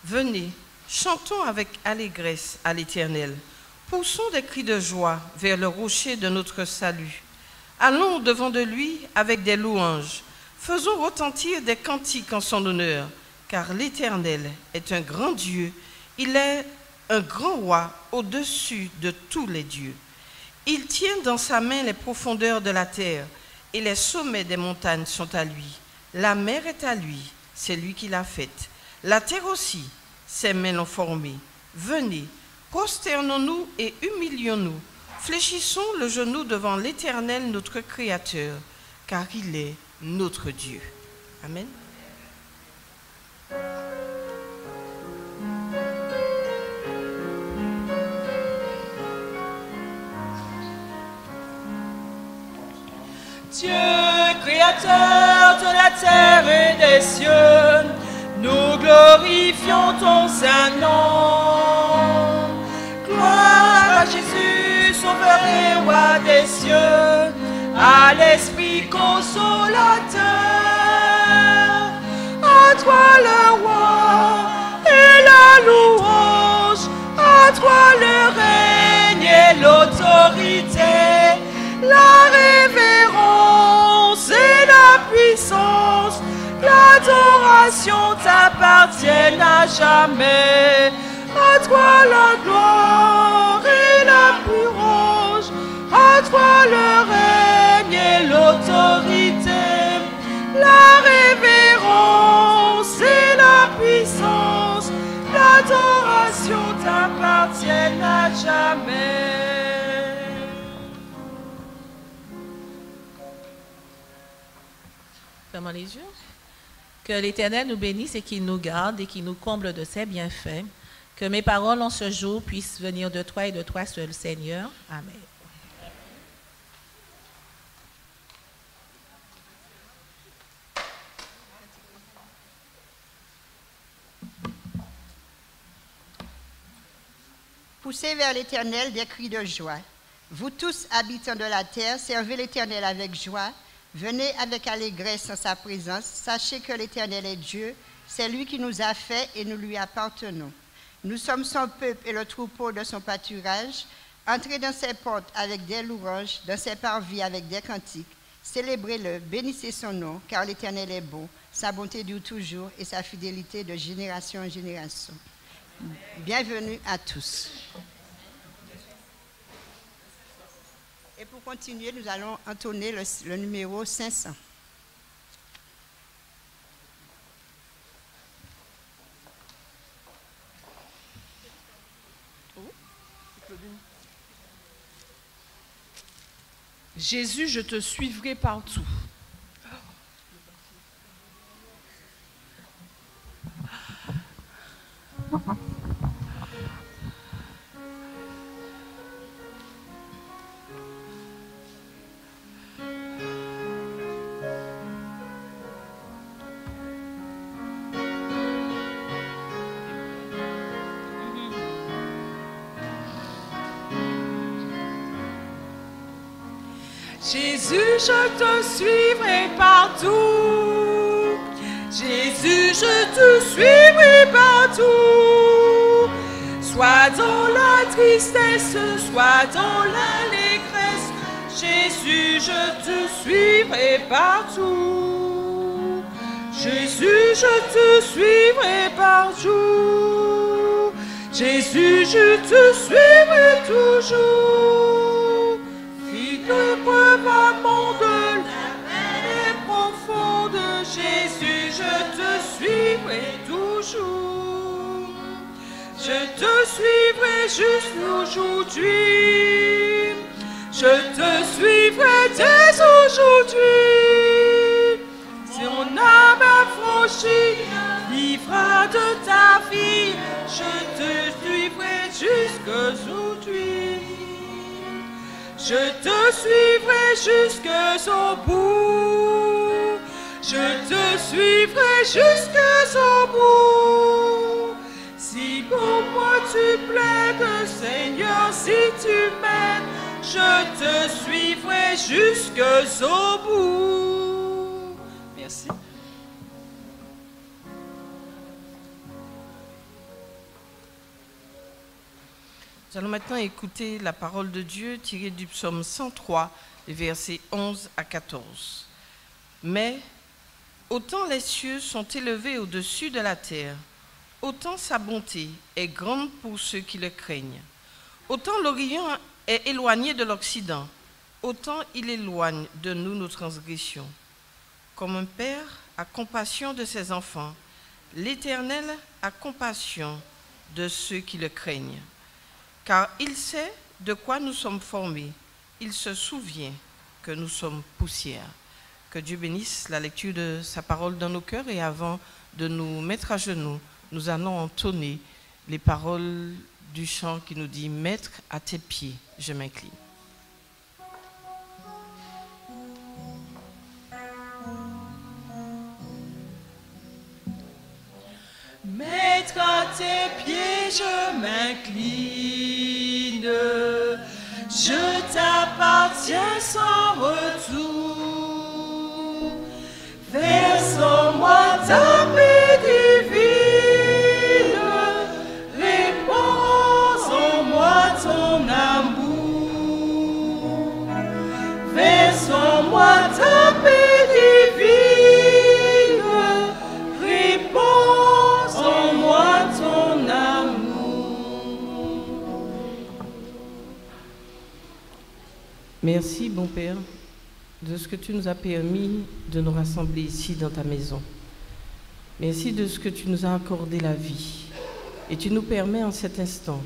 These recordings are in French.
Venez, chantons avec allégresse à l'Éternel. Poussons des cris de joie vers le rocher de notre salut. Allons au-devant de lui avec des louanges. Faisons retentir des cantiques en son honneur, car l'Éternel est un grand Dieu. Il est un grand roi au-dessus de tous les dieux. Il tient dans sa main les profondeurs de la terre, et les sommets des montagnes sont à lui. La mer est à lui, c'est lui qui l'a faite. La terre aussi, ses mains l'ont formée. Venez, prosternons-nous et humilions-nous. Fléchissons le genou devant l'Éternel, notre Créateur, car il est notre Dieu. Amen. Dieu, créateur de la terre et des cieux, nous glorifions ton saint nom. Gloire à Jésus, sauveur et roi des cieux, à l'Esprit consolateur. À toi le roi et la louange, à toi le règne et l'autorité, la révérence et la puissance, l'adoration t'appartiennent à jamais. À toi la gloire et la louange, à toi le règne et l'autorité, la révérence et la puissance, l'adoration t'appartiennent à jamais. Fermons les yeux. Que l'Éternel nous bénisse et qu'il nous garde et qu'il nous comble de ses bienfaits. Que mes paroles en ce jour puissent venir de toi et de toi seul, Seigneur. Amen. Poussez vers l'Éternel des cris de joie. Vous tous, habitants de la terre, servez l'Éternel avec joie. Venez avec allégresse en sa présence. Sachez que l'Éternel est Dieu. C'est lui qui nous a fait et nous lui appartenons. Nous sommes son peuple et le troupeau de son pâturage. Entrez dans ses portes avec des louanges, dans ses parvis avec des cantiques. Célébrez-le, bénissez son nom, car l'Éternel est bon. Sa bonté dure toujours et sa fidélité de génération en génération. Bienvenue à tous. Et pour continuer, nous allons entonner le numéro 500. Jésus, je te suivrai partout. Jésus, je te suivrai partout. Jésus, je te suivrai partout. Soit dans la tristesse, soit dans l'allégresse. Jésus, je te suivrai partout. Jésus, je te suivrai partout. Jésus, je te suivrai toujours. Preuve amont de la mer est profonde, Jésus, je te suivrai toujours. Je te suivrai jusqu'aujourd'hui. Je te suivrai dès aujourd'hui. Si mon âme affranchie vivra de ta vie, je te suivrai jusqu'aujourd'hui. Je te suivrai jusqu'au bout. Je te suivrai jusqu'au bout. Si pour moi tu plaides, Seigneur, si tu m'aides, je te suivrai jusqu'au bout. Merci. Nous allons maintenant écouter la parole de Dieu tirée du psaume 103, les versets 11 à 14. Mais autant les cieux sont élevés au-dessus de la terre, autant sa bonté est grande pour ceux qui le craignent. Autant l'Orient est éloigné de l'Occident, autant il éloigne de nous nos transgressions. Comme un père a compassion de ses enfants, l'Éternel a compassion de ceux qui le craignent. Car il sait de quoi nous sommes formés, il se souvient que nous sommes poussière. Que Dieu bénisse la lecture de sa parole dans nos cœurs, et avant de nous mettre à genoux, nous allons entonner les paroles du chant qui nous dit « Maître, à tes pieds, je m'incline ». Maître, à tes pieds je m'incline, je t'appartiens sans retour. Verse en moi ta paix divine, réponds en moi ton amour. Verse en moi ta paix divine, réponds en moi ton amour. Merci, bon Père, de ce que tu nous as permis de nous rassembler ici dans ta maison. Merci de ce que tu nous as accordé la vie. Et tu nous permets en cet instant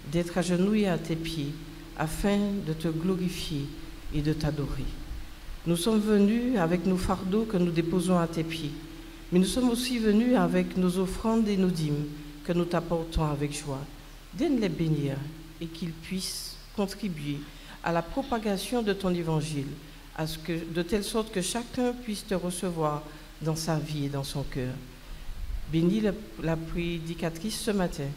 d'être agenouillés à tes pieds afin de te glorifier et de t'adorer. Nous sommes venus avec nos fardeaux que nous déposons à tes pieds, mais nous sommes aussi venus avec nos offrandes et nos dîmes que nous t'apportons avec joie. Donne-les bénir et qu'ils puissent contribuer à la propagation de ton évangile, de telle sorte que chacun puisse te recevoir dans sa vie et dans son cœur. Bénis la prédicatrice ce matin,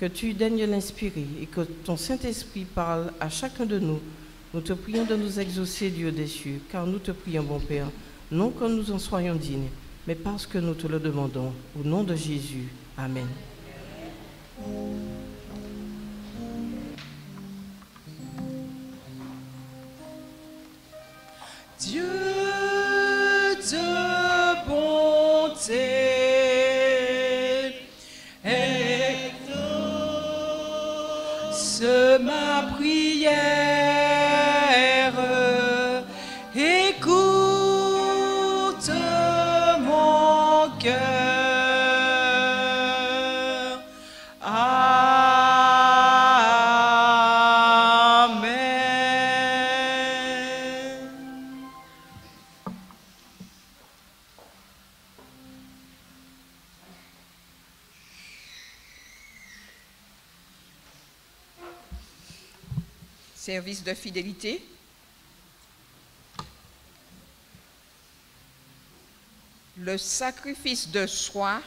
que tu daignes l'inspirer et que ton Saint-Esprit parle à chacun de nous. Nous te prions de nous exaucer, Dieu des cieux, car nous te prions, bon Père, non que nous en soyons dignes, mais parce que nous te le demandons. Au nom de Jésus. Amen. Dieu de bonté, exauce ma prière, écoute mon cœur. Amen. Service de fidélité. Le sacrifice de soi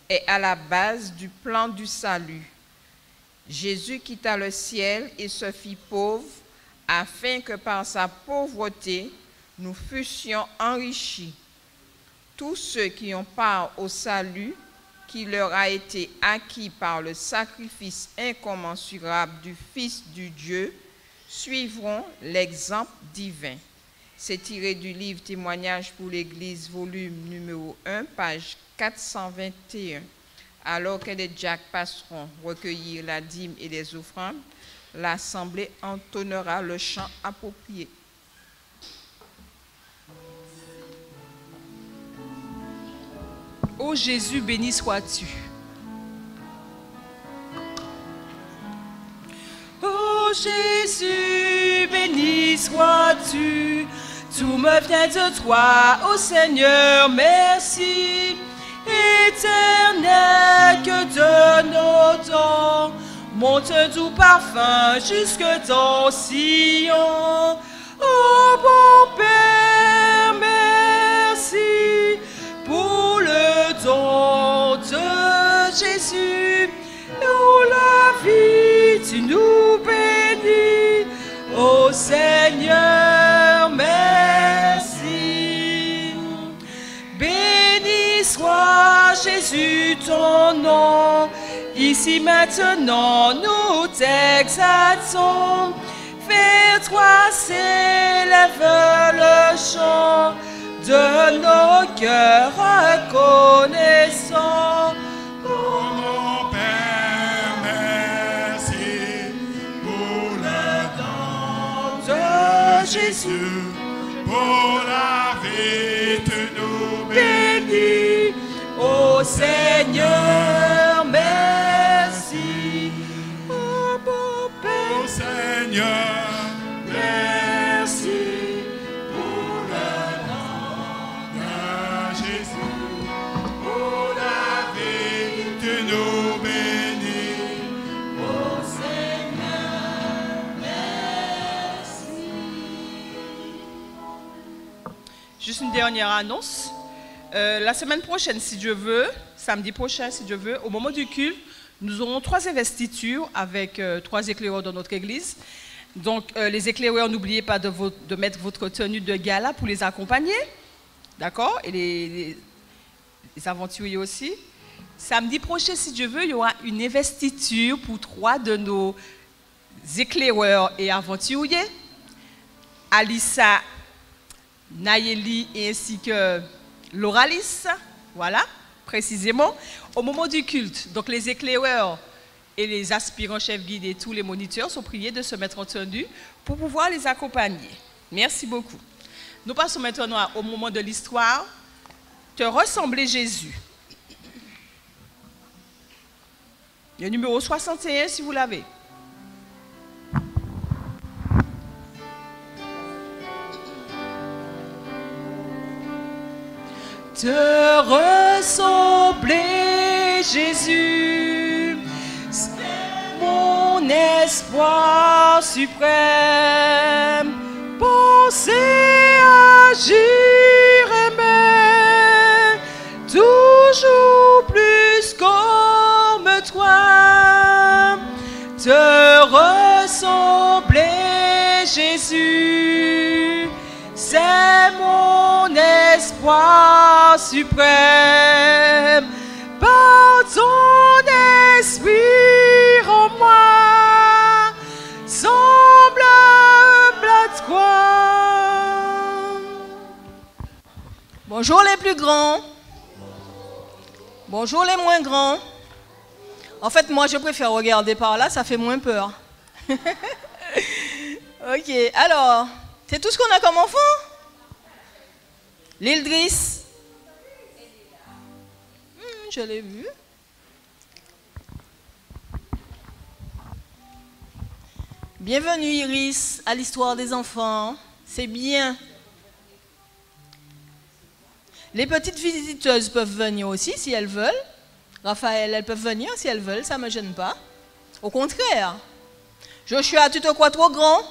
est à la base du plan du salut. Jésus quitta le ciel et se fit pauvre afin que par sa pauvreté, nous fussions enrichis. Tous ceux qui ont part au salut qui leur a été acquis par le sacrifice incommensurable du Fils du Dieu suivront l'exemple divin. C'est tiré du livre Témoignages pour l'Église, volume numéro 1, page 421. Alors que les diacres passeront recueillir la dîme et les offrandes, l'Assemblée entonnera le chant approprié. Ô Jésus, béni sois-tu. Ô Jésus, béni sois-tu. Tout me vient de toi, ô Seigneur, merci. Éternel, que de nos dons monte un doux parfum jusque dans Sion. Ô bon Père, merci pour le don de Jésus. Nous la vie, tu nous bénis, ô Seigneur, merci. Béni soit Jésus ton nom, Ici maintenant nous t'exaltons, vers toi s'élève le chant de nos cœurs reconnaissants. Oh mon Père, merci pour le don de Jésus, pour la vie tu nous bénis. Ô Seigneur, merci. Oh mon Père, Oh Seigneur, merci. pour le nom de Jésus, pour la vie tu nous bénis. Ô Seigneur, merci. Juste une dernière annonce. La semaine prochaine, si Dieu veut, samedi prochain, si Dieu veut, au moment du culte, nous aurons 3 investitures avec 3 éclaireurs dans notre église. Donc, les éclaireurs, n'oubliez pas de mettre votre tenue de gala pour les accompagner. D'accord? Et les aventuriers aussi. Samedi prochain, si Dieu veut, il y aura une investiture pour 3 de nos éclaireurs et aventuriers. Alissa, Nayeli ainsi que Loralis, voilà, précisément, au moment du culte. Donc les éclaireurs et les aspirants chefs guides et tous les moniteurs sont priés de se mettre en tenue pour pouvoir les accompagner. Merci beaucoup. Nous passons maintenant au moment de l'histoire. Te ressembler Jésus. Le numéro 61 si vous l'avez. Te ressembler, Jésus, c'est mon espoir suprême. Penser, agir, aimer, toujours plus comme toi. Te ressembler, Jésus, c'est mon espoir suprême. Par ton esprit en moi, semblable à toi. Bonjour les plus grands. Bonjour les moins grands. En fait, moi, je préfère regarder par là, ça fait moins peur. Ok, alors, c'est tout ce qu'on a comme enfant? L'île Driss. Je l'ai vu. Bienvenue Iris à l'histoire des enfants. C'est bien. Les petites visiteuses peuvent venir aussi si elles veulent. Raphaël, elles peuvent venir si elles veulent, ça ne me gêne pas. Au contraire. Joshua, tu te crois trop grand?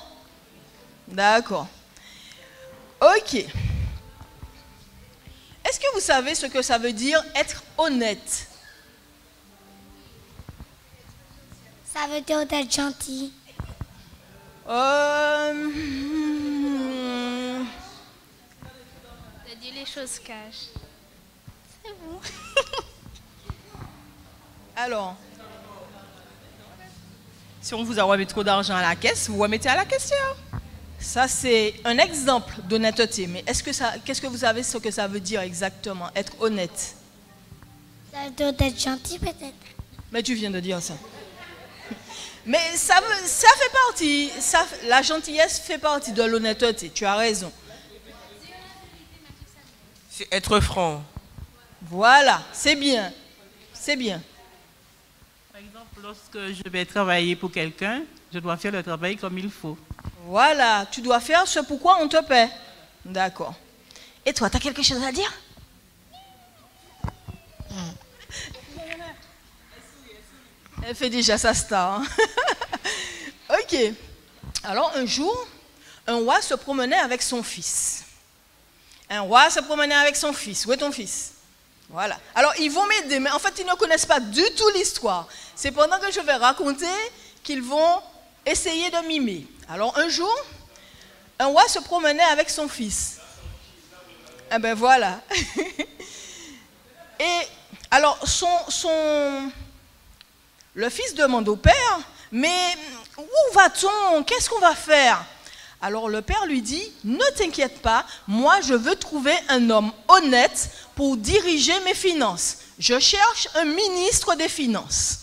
D'accord. Ok. Est-ce que vous savez ce que ça veut dire être honnête? Ça veut dire d'être gentil. De dire les choses cash. C'est bon. Alors, Si on vous a remis trop d'argent à la caisse, vous remettez à la caissière. ça c'est un exemple d'honnêteté, mais qu'est-ce que vous savez ce que ça veut dire exactement, être honnête? Ça veut dire d'être gentil peut-être. Mais tu viens de dire ça. Mais ça fait partie, la gentillesse fait partie de l'honnêteté, tu as raison. C'est être franc. Voilà, c'est bien, c'est bien. Par exemple, lorsque je vais travailler pour quelqu'un, je dois faire le travail comme il faut. Voilà, tu dois faire ce pourquoi on te paie. D'accord. Et toi, tu as quelque chose à dire? Elle fait déjà sa star. Hein. Ok. Alors, un jour, un roi se promenait avec son fils. Un roi se promenait avec son fils. Où est ton fils? Voilà. Alors, ils vont m'aider, mais en fait, ils ne connaissent pas du tout l'histoire. C'est pendant que je vais raconter qu'ils vont essayer de mimer. Alors, un jour, un roi se promenait avec son fils. Eh ben voilà. Et alors, le fils demande au père, mais où va-t-on? Qu'est-ce qu'on va faire? Alors le père lui dit, ne t'inquiète pas, moi je veux trouver un homme honnête pour diriger mes finances. Je cherche un ministre des Finances.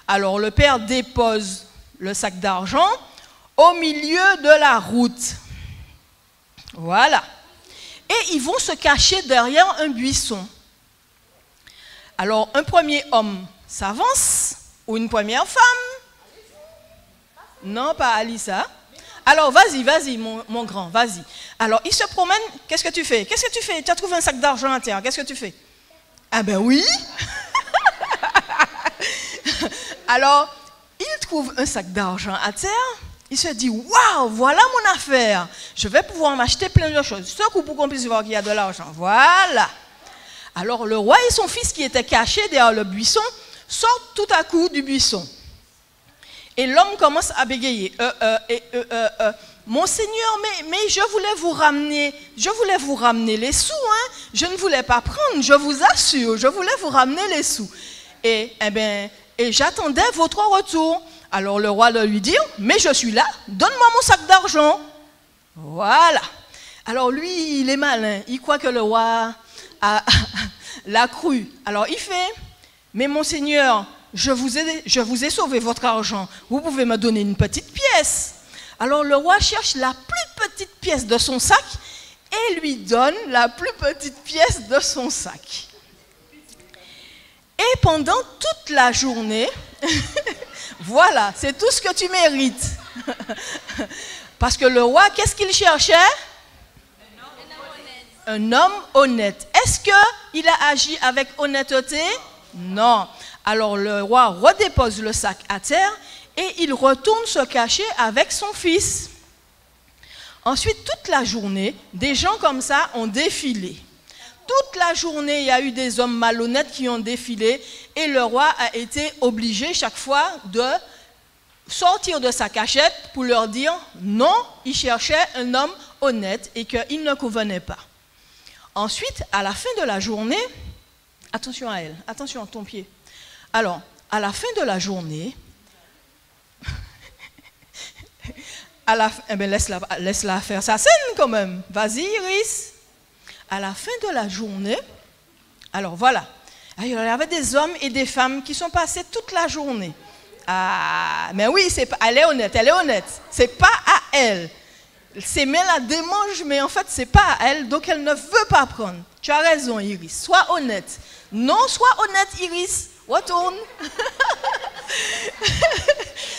Alors le père dépose le sac d'argent au milieu de la route. Voilà. Et ils vont se cacher derrière un buisson. Alors un premier homme s'avance, ou une première femme? Non, pas Alissa. Alors vas-y, mon grand, vas-y. Alors il se promène, qu'est-ce que tu fais? Qu'est-ce que tu fais? Tu as trouvé un sac d'argent à terre, qu'est-ce que tu fais? Ah ben oui. Alors, il trouve un sac d'argent à terre, il se dit, waouh, voilà mon affaire, je vais pouvoir m'acheter plein de choses, ce coup pour qu'on puisse voir qu'il y a de l'argent, voilà. Alors le roi et son fils qui étaient cachés derrière le buisson, sortent tout à coup du buisson. Et l'homme commence à bégayer, Monseigneur, mais je voulais vous ramener les sous, hein. Je ne voulais pas prendre, je vous assure, je voulais vous ramener les sous. Et j'attendais votre retour. Alors le roi lui dit, mais je suis là, donne-moi mon sac d'argent. Voilà. Alors lui, il est malin, il croit que le roi l'a cru. Alors il fait, mais Monseigneur, je vous ai sauvé votre argent, vous pouvez me donner une petite pièce. Alors le roi cherche la plus petite pièce de son sac et lui donne la plus petite pièce de son sac. Et pendant toute la journée, voilà, c'est tout ce que tu mérites. Parce que le roi, qu'est-ce qu'il cherchait? Un homme honnête. Est-ce qu'il a agi avec honnêteté? Non. Alors le roi redépose le sac à terre et il retourne se cacher avec son fils. Ensuite, toute la journée, des gens comme ça ont défilé. Toute la journée, il y a eu des hommes malhonnêtes qui ont défilé et le roi a été obligé chaque fois de sortir de sa cachette pour leur dire non, il cherchait un homme honnête et qu'il ne convenait pas. Ensuite, à la fin de la journée, attention à elle, attention à ton pied. Alors, à la fin de la journée, laisse-la faire sa scène quand même. Vas-y, Iris. À la fin de la journée, alors voilà, il y avait des hommes et des femmes qui sont passés toute la journée. Ah, mais oui, elle est honnête. C'est pas à elle. Ses mains la démangent, mais en fait, c'est pas à elle, donc elle ne veut pas prendre. Tu as raison, Iris. Sois honnête. Non, sois honnête, Iris. Retourne.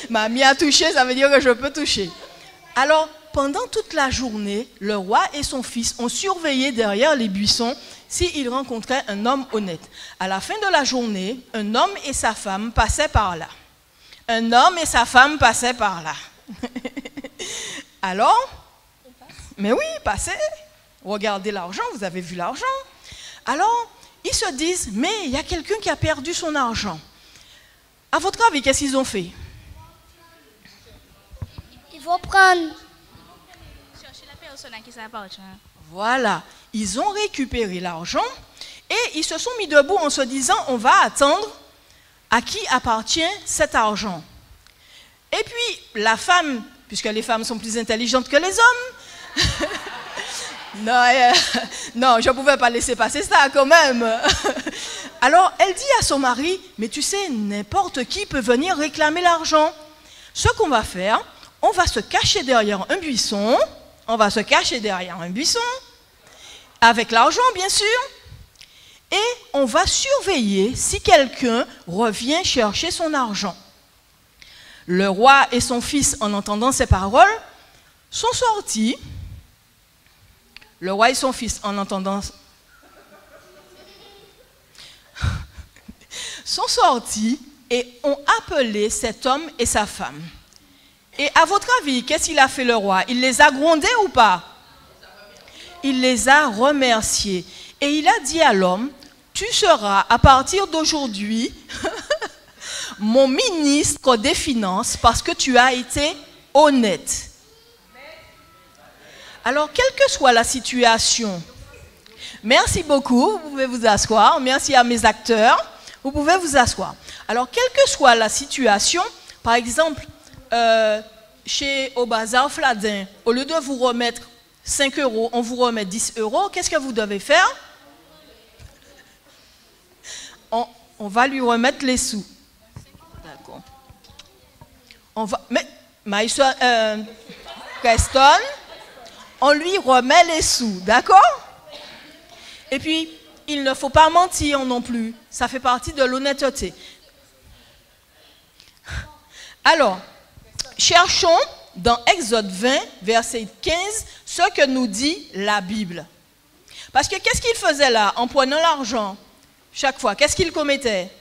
Mamie a touché, ça veut dire que je peux toucher. Alors, pendant toute la journée, le roi et son fils ont surveillé derrière les buissons s'ils rencontraient un homme honnête. À la fin de la journée, un homme et sa femme passaient par là. Un homme et sa femme passaient par là. Alors, mais oui, passez. Regardez l'argent, vous avez vu l'argent. Alors, ils se disent, mais il y a quelqu'un qui a perdu son argent. À votre avis, qu'est-ce qu'ils ont fait? Il faut prendre. Chercher la personne à qui ça appartient. Voilà, ils ont récupéré l'argent et ils se sont mis debout en se disant, on va attendre à qui appartient cet argent. Et puis, la femme, puisque les femmes sont plus intelligentes que les hommes, non, je ne pouvais pas laisser passer ça quand même. Alors, elle dit à son mari, mais tu sais, n'importe qui peut venir réclamer l'argent. Ce qu'on va faire, on va se cacher derrière un buisson, avec l'argent bien sûr, et on va surveiller si quelqu'un revient chercher son argent. Le roi et son fils, en entendant ces paroles, sont sortis. Le roi et son fils, en entendant, sont sortis et ont appelé cet homme et sa femme. Et à votre avis, qu'est-ce qu'il a fait le roi? Il les a grondés ou pas? Il les a remerciés. Et il a dit à l'homme, tu seras à partir d'aujourd'hui mon ministre des Finances parce que tu as été honnête. Alors, quelle que soit la situation, merci beaucoup, vous pouvez vous asseoir, merci à mes acteurs. Vous pouvez vous asseoir. Alors, quelle que soit la situation, par exemple, au bazar Fladin, au lieu de vous remettre 5 €, on vous remet 10 €, qu'est-ce que vous devez faire? On va lui remettre les sous. D'accord. On va... Mais, Preston, on lui remet les sous, d'accord? Et puis, il ne faut pas mentir non plus. Ça fait partie de l'honnêteté. Alors, cherchons dans Exode 20, verset 15, ce que nous dit la Bible. Parce que qu'est-ce qu'il faisait là, en prenant l'argent, chaque fois? Qu'est-ce qu'il commettait?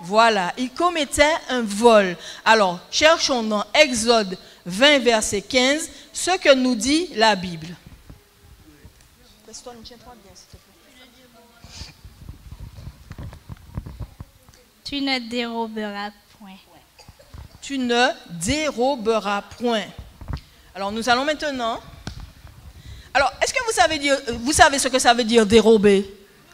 Voilà, il commettait un vol. Alors, cherchons dans Exode 20, verset 15, ce que nous dit la Bible. Tu ne déroberas point. Tu ne déroberas point. Alors, nous allons maintenant... Alors, est-ce que vous savez ce que ça veut dire dérober?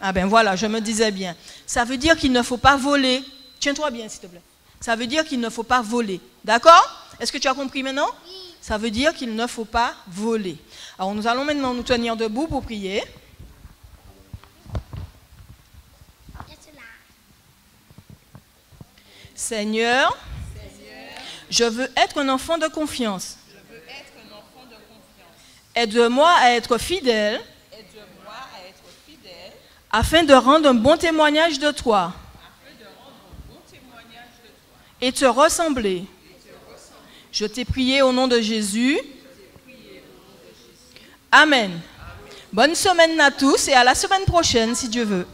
Ah ben voilà, je me disais bien. Ça veut dire qu'il ne faut pas voler. Tiens-toi bien, s'il te plaît. Ça veut dire qu'il ne faut pas voler. D'accord? Est-ce que tu as compris maintenant? Oui. Ça veut dire qu'il ne faut pas voler. Alors, nous allons maintenant nous tenir debout pour prier. Seigneur, je veux être un enfant de confiance. Aide-moi à être fidèle. Afin de rendre un bon témoignage de toi. Et te ressembler. Je t'ai prié au nom de Jésus. Amen. Bonne semaine à tous et à la semaine prochaine si Dieu veut.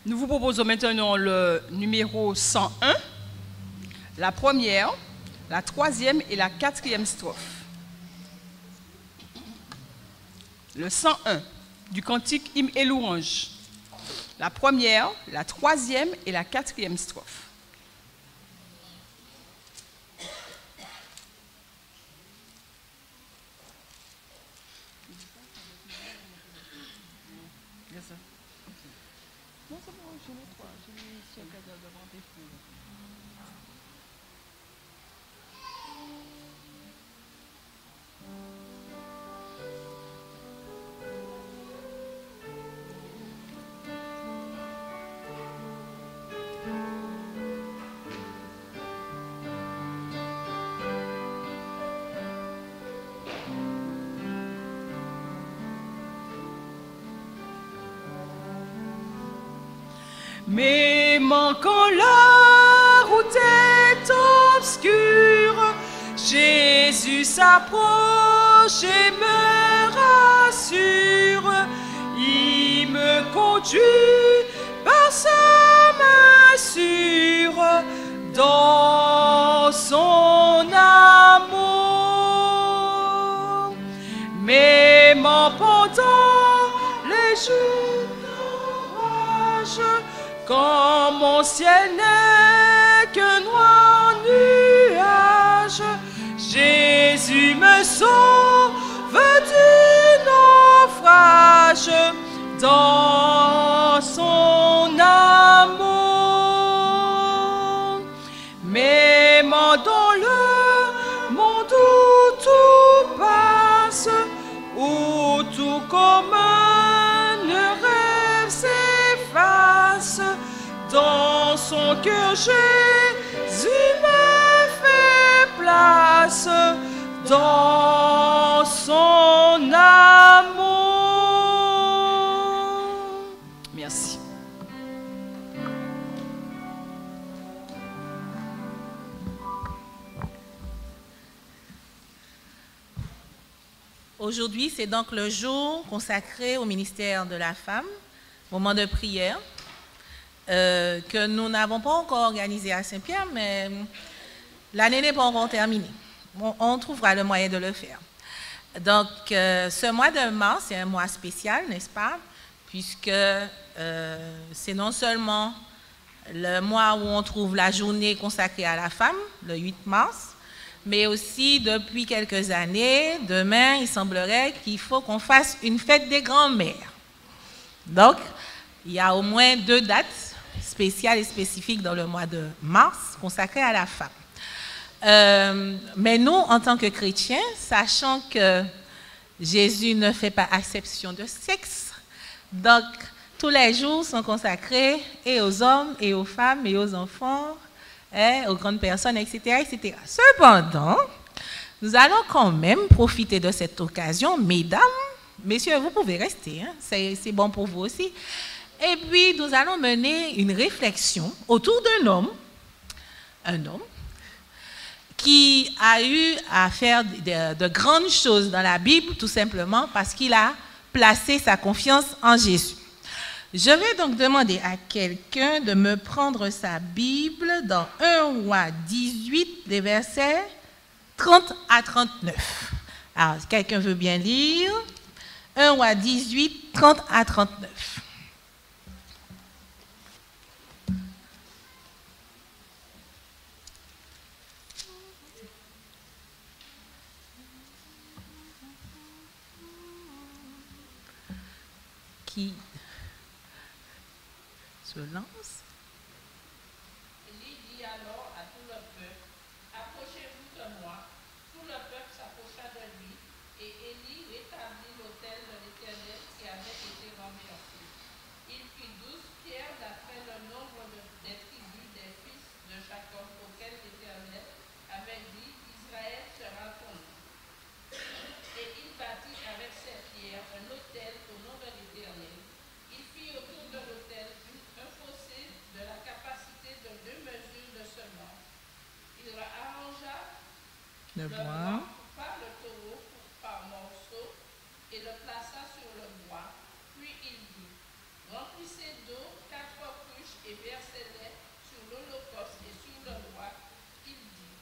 Nous vous proposons maintenant le numéro 101, la première, la troisième et la quatrième strophe. Le 101 du cantique hymne et louange. La première, la troisième et la quatrième strophe. Mais quand la route est obscure, Jésus s'approche et me rassure. Il me conduit par sa main sûre dans son amour. Même pendant les jours d'orage, quand mon ciel n'est qu'un noir nuage, Jésus me sauve du naufrage dans son amour. Même dans le monde où tout passe, où tout comme un rêve s'efface, dans son cœur Jésus me fait place, dans son amour. Aujourd'hui, c'est donc le jour consacré au ministère de la femme, moment de prière, que nous n'avons pas encore organisé à Saint-Pierre, mais l'année n'est pas encore terminée. On trouvera le moyen de le faire. Donc, ce mois de mars, c'est un mois spécial, n'est-ce pas? Puisque c'est non seulement le mois où on trouve la journée consacrée à la femme, le 8 mars, mais aussi depuis quelques années, demain, il semblerait qu'il faut qu'on fasse une fête des grands-mères. Donc, il y a au moins 2 dates spéciales et spécifiques dans le mois de mars consacrées à la femme. Mais nous, en tant que chrétiens, sachant que Jésus ne fait pas exception de sexe, donc tous les jours sont consacrés et aux hommes, et aux femmes, et aux enfants, et aux grandes personnes, etc., etc. Cependant, nous allons quand même profiter de cette occasion, mesdames, messieurs, vous pouvez rester, hein, c'est bon pour vous aussi. Et puis, nous allons mener une réflexion autour d'un homme, qui a eu à faire de grandes choses dans la Bible, tout simplement parce qu'il a placé sa confiance en Jésus. Je vais donc demander à quelqu'un de me prendre sa Bible dans 1 Roi 18, les versets 30 à 39. Alors, si quelqu'un veut bien lire, 1 Roi 18, 30 à 39. Qui se lance. Élie dit alors à tout le peuple, approchez-vous de moi. Tout le peuple s'approcha de lui, et Élie rétablit l'autel de l'Éternel qui avait été renversé. Il fit 12 pierres d'après le nombre des tribus des fils de Jacob auxquels l'Éternel avait dit, Israël sera ton nom. Et il bâtit avec ces pierres un autel au nom de l'Éternel. Il fit autour de l'autel un fossé de la capacité de 2 mesures de semence. Il arrangea Le le bois. coupa le taureau par morceaux et le plaça sur le bois. Puis il dit, remplissez d'eau 4 cruches et versez-les sur l'holocauste et sur le bois. Il dit,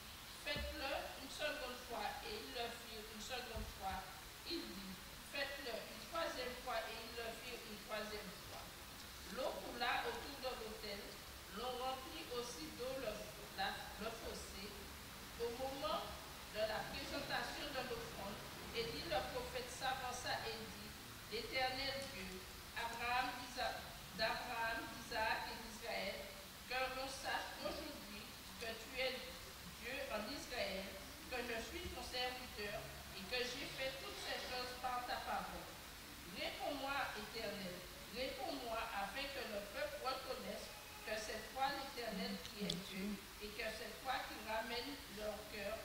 faites-le une seconde fois, et ils le firent une seconde fois. Il dit, faites-le une 3e fois, et ils le firent une 3e fois. L'eau coula autour de l'autel. L'on remplit aussi d'eau le fossé. Au moment de la présentation de l'offrande, Élie le prophète s'avança et dit, l'Éternel Dieu, d'Abraham, d'Isaac et d'Israël, que l'on sache aujourd'hui que tu es Dieu en Israël, que je suis ton serviteur et que j'ai fait toutes ces choses par ta parole. Réponds-moi, Éternel, réponds-moi afin que le peuple reconnaisse que c'est toi l'Éternel qui est Dieu et que c'est toi qui ramènes leur cœur.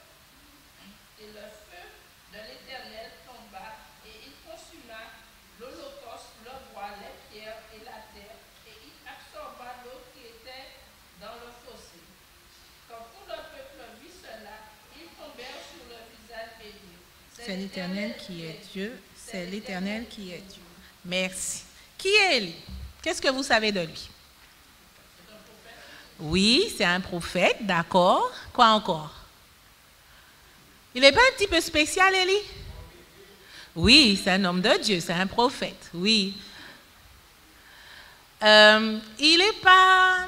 Et le feu de l'Éternel tomba et il consuma l'holocauste, le bois, les pierres et la terre, et il absorba l'eau qui était dans le fossé. Quand tout le peuple vit cela, ils tombèrent sur le visage et dirent, C'est l'Éternel qui est Dieu. C'est l'Éternel qui est Dieu. Merci. Qui est Élie? Qu'est-ce que vous savez de lui? Oui, c'est un prophète, d'accord. Quoi encore? Il n'est pas un petit peu spécial, Élie? Oui, c'est un homme de Dieu, c'est un prophète, oui. Il n'est pas...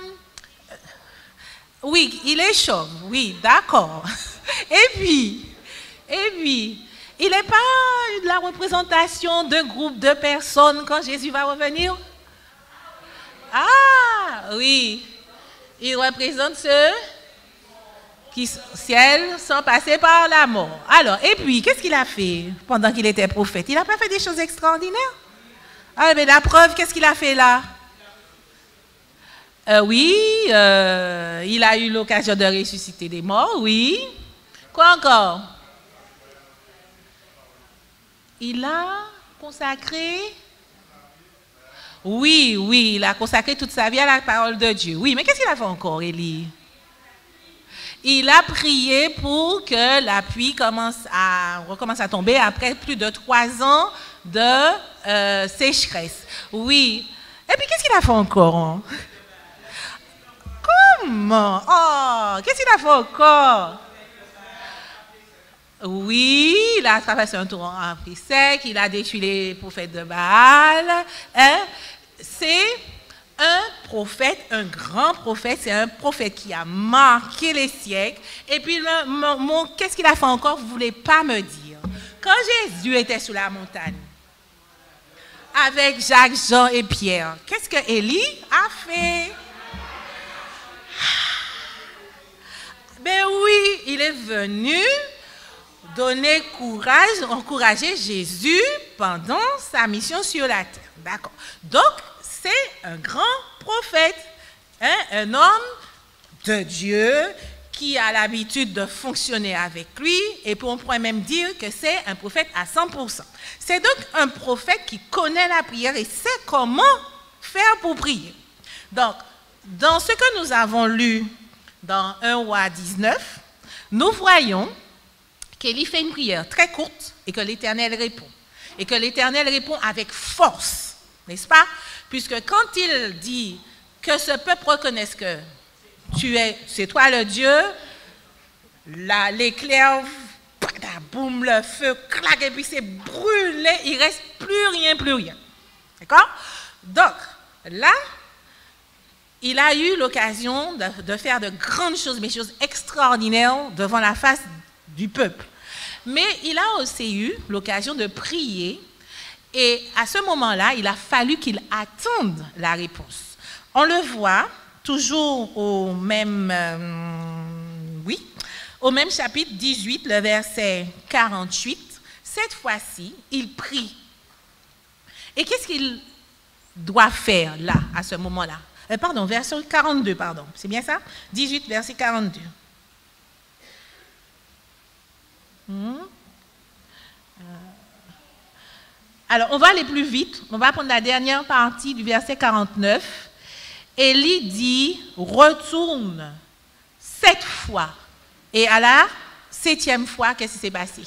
Oui, il est chauve, oui, d'accord. Et puis, il n'est pas la représentation d'un groupe de personnes quand Jésus va revenir? Ah, oui. Il représente ceux qui ciel sont passés par la mort. Alors, et puis, qu'est-ce qu'il a fait pendant qu'il était prophète? Il n'a pas fait des choses extraordinaires? Ah, mais la preuve, qu'est-ce qu'il a fait là? Oui, il a eu l'occasion de ressusciter des morts, oui. Quoi encore? Il a consacré... Oui, il a consacré toute sa vie à la parole de Dieu. Oui, mais qu'est-ce qu'il a fait encore, Élie? il a prié pour que la pluie recommence à tomber après plus de 3 ans de sécheresse. Oui. Et puis, qu'est-ce qu'il a fait encore? Hein? Comment? Oh, qu'est-ce qu'il a fait encore? Oui, il a traversé un tour en Afrique sec, il a détruit les prophètes de Baal. Hein? C'est un prophète, un grand prophète, c'est un prophète qui a marqué les siècles. Et puis, qu'est-ce qu'il a fait encore? Vous ne voulez pas me dire. Quand Jésus était sur la montagne, avec Jacques, Jean et Pierre, qu'est-ce que Élie a fait? Ben oui, il est venu donner courage, encourager Jésus pendant sa mission sur la terre. D'accord. Donc, c'est un grand prophète, hein, un homme de Dieu qui a l'habitude de fonctionner avec lui, et on pourrait même dire que c'est un prophète à 100%. C'est donc un prophète qui connaît la prière et sait comment faire pour prier. Donc, dans ce que nous avons lu dans 1 Roi 19, nous voyons qu'Élie fait une prière très courte et que l'Éternel répond. Et que l'Éternel répond avec force, n'est-ce pas? Puisque quand il dit que ce peuple reconnaisse que c'est toi le Dieu, l'éclair, boum, le feu, clac, et puis c'est brûlé, il ne reste plus rien. D'accord? Donc, là, il a eu l'occasion de faire de grandes choses, mais choses extraordinaires devant la face du peuple. Mais il a aussi eu l'occasion de prier, et à ce moment-là, il a fallu qu'il attende la réponse. On le voit toujours au même chapitre 18, le verset 48. Cette fois-ci, il prie. Et qu'est-ce qu'il doit faire là, à ce moment-là? Verset 42, pardon. C'est bien ça? 18, verset 42. Alors, on va aller plus vite. On va prendre la dernière partie du verset 49. Élie dit, retourne 7 fois. Et à la 7e fois, qu'est-ce qui s'est passé?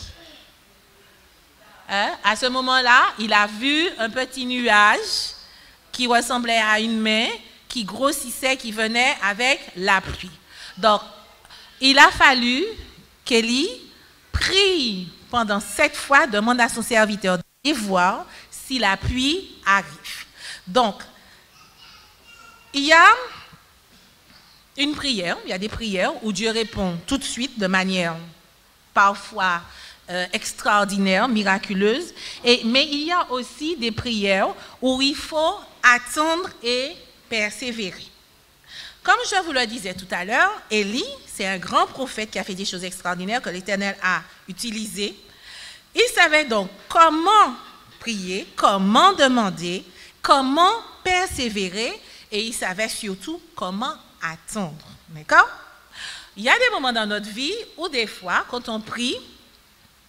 À ce moment-là, il a vu un petit nuage qui ressemblait à une main, qui grossissait, qui venait avec la pluie. Donc, il a fallu qu'Élie prie pendant 7 fois, demande à son serviteur d'aller voir si la pluie arrive. Donc, il y a une prière, il y a des prières où Dieu répond tout de suite de manière parfois extraordinaire, miraculeuse, mais il y a aussi des prières où il faut attendre et persévérer. Comme je vous le disais tout à l'heure, Élie, c'est un grand prophète qui a fait des choses extraordinaires que l'Éternel a utilisées. Il savait donc comment prier, comment demander, comment persévérer, et il savait surtout comment attendre. D'accord? Il y a des moments dans notre vie où des fois, quand on prie,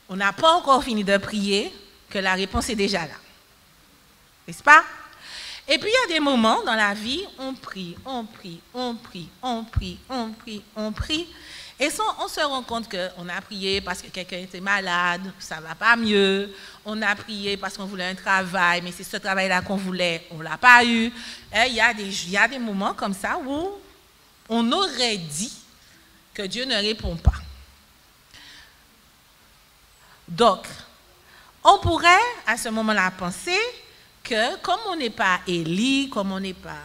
on n'a pas encore fini de prier, que la réponse est déjà là. N'est-ce pas? Et puis il y a des moments dans la vie, on prie, et on se rend compte qu'on a prié parce que quelqu'un était malade, ça ne va pas mieux. On a prié parce qu'on voulait un travail, mais c'est ce travail-là qu'on voulait, on ne l'a pas eu. Il y a des moments comme ça où on aurait dit que Dieu ne répond pas. Donc, on pourrait à ce moment-là penser que comme on n'est pas Élie, comme on n'est pas...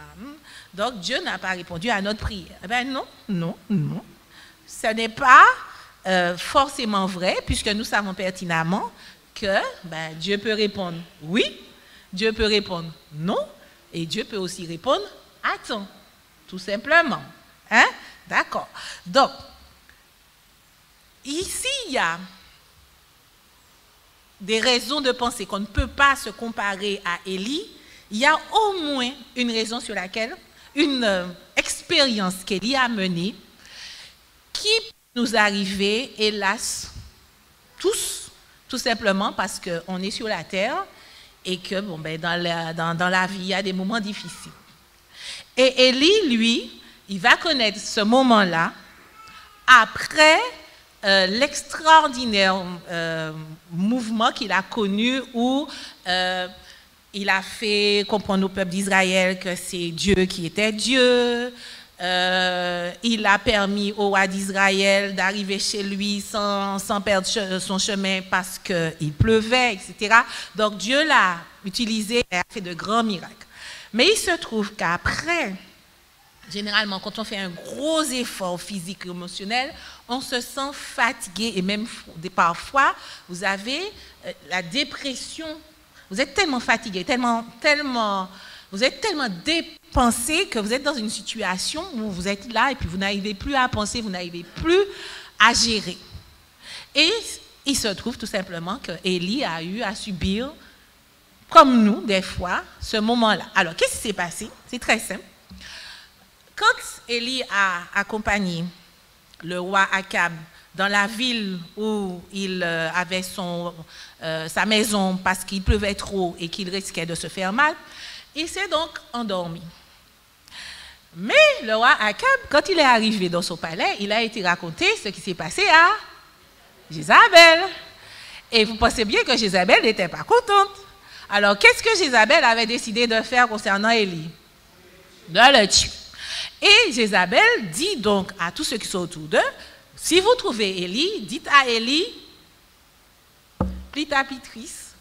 Donc Dieu n'a pas répondu à notre prière. Eh bien non. Ce n'est pas forcément vrai, puisque nous savons pertinemment que Dieu peut répondre oui, Dieu peut répondre non, et Dieu peut aussi répondre attends, tout simplement. Hein? D'accord. Donc, ici, il y a des raisons de penser qu'on ne peut pas se comparer à Élie. Il y a au moins une raison sur laquelle, une expérience qu'Élie a menée, qui peut nous arriver, hélas, tous, tout simplement parce qu'on est sur la terre et que dans la vie, il y a des moments difficiles. Et Élie, lui, il va connaître ce moment-là après l'extraordinaire mouvement qu'il a connu où il a fait comprendre au peuple d'Israël que c'est Dieu qui était Dieu. Il a permis au roi d'Israël d'arriver chez lui sans perdre son chemin parce qu'il pleuvait, etc. Donc Dieu l'a utilisé et a fait de grands miracles. Mais il se trouve qu'après, généralement, quand on fait un gros effort physique et émotionnel, on se sent fatigué et même parfois, vous avez la dépression. Vous êtes tellement fatigué, vous êtes tellement dépensé que vous êtes dans une situation où vous êtes là et puis vous n'arrivez plus à penser, vous n'arrivez plus à gérer. Et il se trouve tout simplement que Élie a eu à subir, comme nous, des fois, ce moment-là. Alors, qu'est-ce qui s'est passé? C'est très simple. Quand Élie a accompagné le roi Akab dans la ville où il avait sa maison parce qu'il pleuvait trop et qu'il risquait de se faire mal, il s'est donc endormi. Mais le roi Akab, quand il est arrivé dans son palais, il a été raconté ce qui s'est passé à Jézabel. Et vous pensez bien que Jézabel n'était pas contente. Alors, qu'est-ce que Jézabel avait décidé de faire concernant Élie? De le tuer. Et Jézabel dit donc à tous ceux qui sont autour d'eux, si vous trouvez Élie, dites à Élie, plie ta pitrice,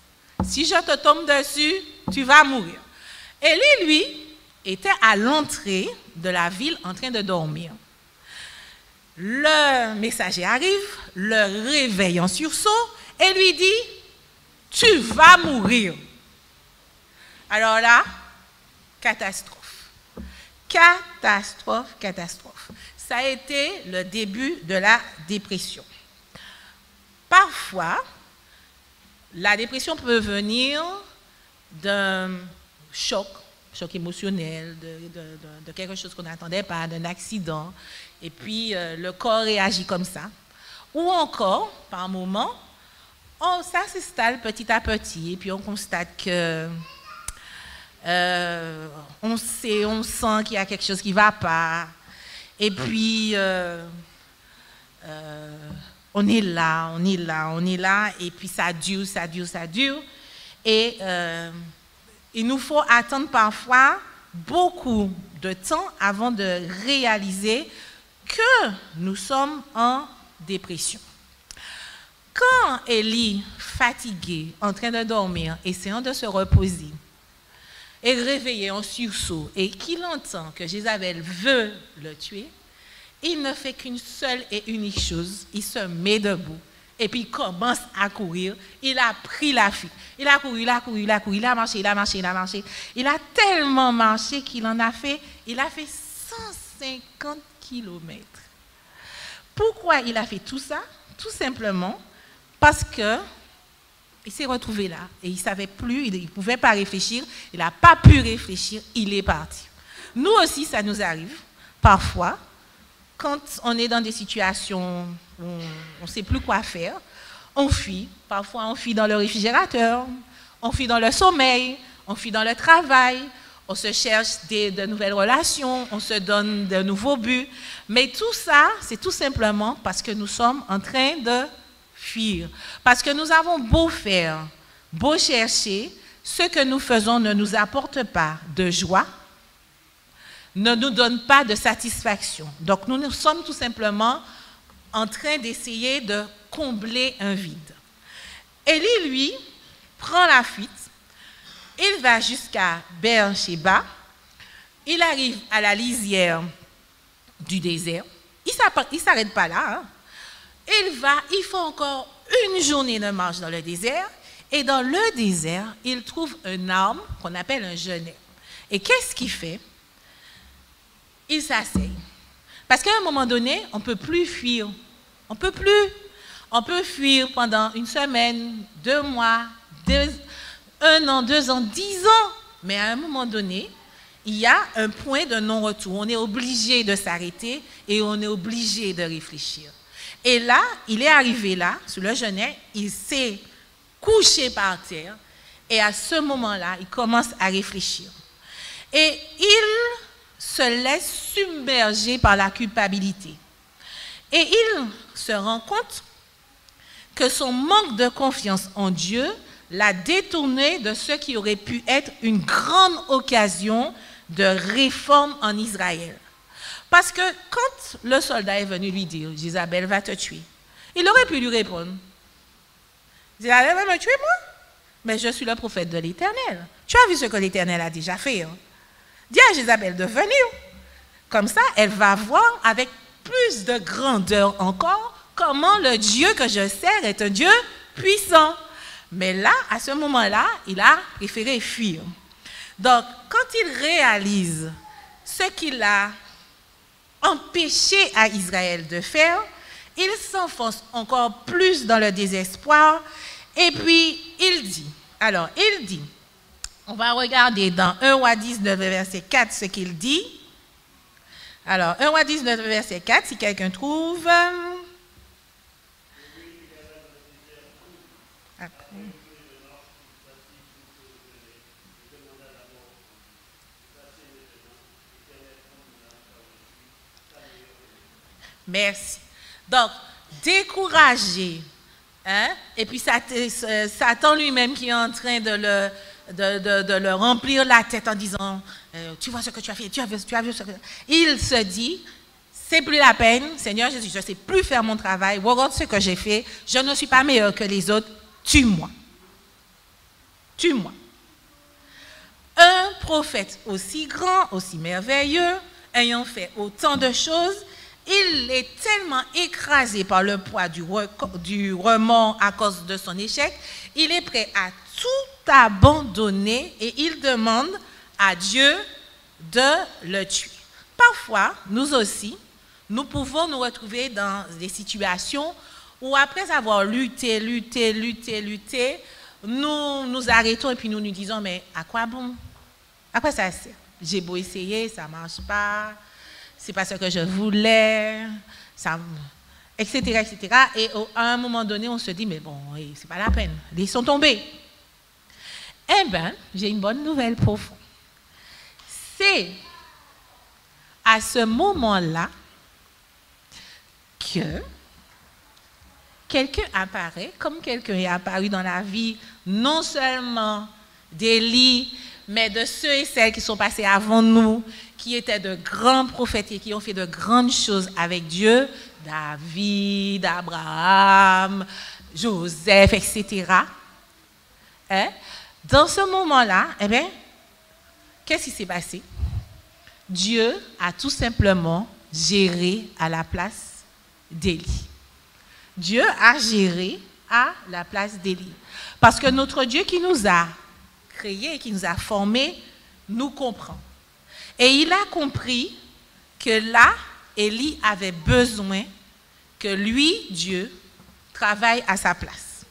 si je te tombe dessus, tu vas mourir. Élie, lui, était à l'entrée de la ville en train de dormir. Le messager arrive, le réveille en sursaut et lui dit, tu vas mourir. Alors là, catastrophe. Catastrophe, catastrophe. Ça a été le début de la dépression. Parfois, la dépression peut venir d'un choc émotionnel, de quelque chose qu'on n'attendait pas, d'un accident, et puis le corps réagit comme ça. Ou encore, par moment, ça s'installe petit à petit, et puis on constate que on sent qu'il y a quelque chose qui ne va pas, et puis on est là, et puis ça dure, et il nous faut attendre parfois beaucoup de temps avant de réaliser que nous sommes en dépression. Quand Élie, fatigué, en train de dormir, essayant de se reposer, est réveillé en sursaut et qu'il entend que Jézabel veut le tuer, il ne fait qu'une seule et unique chose, il se met debout et puis il commence à courir. Il a pris la fuite. Il a couru, il a marché. Il a tellement marché qu'il a fait 150 kilomètres. Pourquoi il a fait tout ça? Tout simplement parce que il s'est retrouvé là et il ne savait plus, il ne pouvait pas réfléchir, il n'a pas pu réfléchir, il est parti. Nous aussi, ça nous arrive parfois, quand on est dans des situations où on ne sait plus quoi faire, on fuit. Parfois, on fuit dans le réfrigérateur, on fuit dans le sommeil, on fuit dans le travail, on se cherche de nouvelles relations, on se donne de nouveaux buts. Mais tout ça, c'est tout simplement parce que nous sommes en train de fuir. Parce que nous avons beau faire, beau chercher, ce que nous faisons ne nous apporte pas de joie, ne nous donne pas de satisfaction. Donc nous sommes tout simplement en train d'essayer de combler un vide. Élie, lui, prend la fuite, il va jusqu'à Beersheba, il arrive à la lisière du désert, il ne s'arrête pas là, hein. Il faut encore une journée de marche dans le désert, et dans le désert, il trouve un arbre qu'on appelle un genêt. Et qu'est-ce qu'il fait? Il s'asseye. Parce qu'à un moment donné, on ne peut plus fuir. On peut fuir pendant une semaine, 2 mois, 1 an, 2 ans, 10 ans. Mais à un moment donné, il y a un point de non-retour. On est obligé de s'arrêter et on est obligé de réfléchir. Et là, il est arrivé là, sur le genêt, il s'est couché par terre et à ce moment-là, il commence à réfléchir. Et il se laisse submerger par la culpabilité. Et il se rend compte que son manque de confiance en Dieu l'a détourné de ce qui aurait pu être une grande occasion de réforme en Israël. Parce que quand le soldat est venu lui dire, Jézabel va te tuer, il aurait pu lui répondre, Jézabel va me tuer moi? Mais je suis le prophète de l'Éternel. Tu as vu ce que l'Éternel a déjà fait. Hein? Dis à Jézabel de venir. Comme ça, elle va voir avec plus de grandeur encore comment le Dieu que je sers est un Dieu puissant. Mais là, à ce moment-là, il a préféré fuir. Donc, quand il réalise ce qu'il a empêché à Israël de faire, il s'enfonce encore plus dans le désespoir. Et puis, il dit, on va regarder dans 1 Roi 19, verset 4, ce qu'il dit. Alors, 1 Roi 19, verset 4, si quelqu'un trouve. Merci. Donc, découragé, hein? Et puis Satan lui-même qui est en train de le remplir la tête en disant, tu vois ce que tu as fait, tu as vu ce que... Il se dit, c'est plus la peine, Seigneur Jésus, je ne sais plus faire mon travail, regarde ce que j'ai fait, je ne suis pas meilleur que les autres, tue-moi. Tue-moi. Un prophète aussi grand, aussi merveilleux, ayant fait autant de choses, il est tellement écrasé par le poids du remords à cause de son échec, il est prêt à tout abandonner et il demande à Dieu de le tuer. Parfois, nous aussi, nous pouvons nous retrouver dans des situations où après avoir lutté, nous nous arrêtons et puis nous nous disons, mais à quoi bon? À quoi ça sert? J'ai beau essayer, ça ne marche pas. C'est pas ce que je voulais, etc. Et à un moment donné, on se dit, mais bon, c'est pas la peine, laissons tomber. Eh bien, j'ai une bonne nouvelle pour vous. C'est à ce moment-là que quelqu'un apparaît, comme quelqu'un est apparu dans la vie, non seulement d'Élie, mais de ceux et celles qui sont passés avant nous, qui étaient de grands prophètes et qui ont fait de grandes choses avec Dieu, David, Abraham, Joseph, etc. Hein? Dans ce moment-là, eh bien, qu'est-ce qui s'est passé? Dieu a tout simplement géré à la place d'Élie. Dieu a géré à la place d'Élie. Parce que notre Dieu qui nous a créés et qui nous a formés nous comprend. Et il a compris que là, Élie avait besoin que lui, Dieu, travaille à sa place.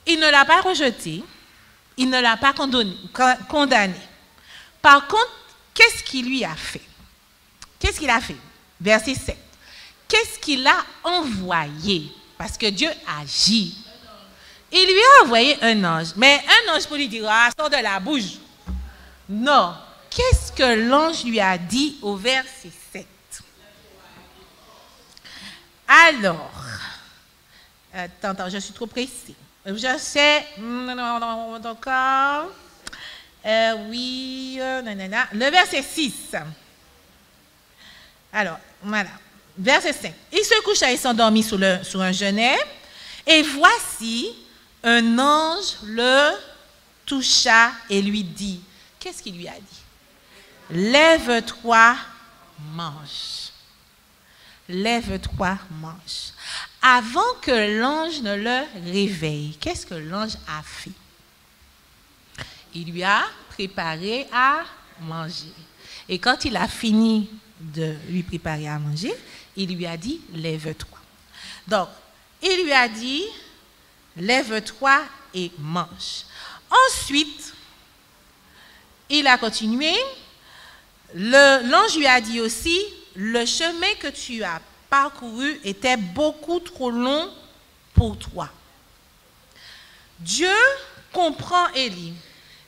Il ne l'a pas rejeté, il ne l'a pas condamné. Par contre, qu'est-ce qu'il lui a fait? Qu'est-ce qu'il a fait? Verset 7. Qu'est-ce qu'il a envoyé? Parce que Dieu agit. Il lui a envoyé un ange. Mais un ange pour lui dire, ah, sors de la bouche. Non. Qu'est-ce que l'ange lui a dit au verset 7? Alors, attends, je suis trop précis. Je sais, d'accord. Le verset 6. Alors, voilà. Verset 5. Il se coucha et s'endormit sous un genêt, et voici, un ange le toucha et lui dit, qu'est-ce qu'il lui a dit? Lève-toi, mange. Lève-toi, mange. Avant que l'ange ne le réveille, qu'est-ce que l'ange a fait? Il lui a préparé à manger. Et quand il a fini de lui préparer à manger, il lui a dit, lève-toi. Donc, il lui a dit, lève-toi et mange. Ensuite, il a continué. L'ange lui a dit aussi, le chemin que tu as parcouru était beaucoup trop long pour toi. Dieu comprend Élie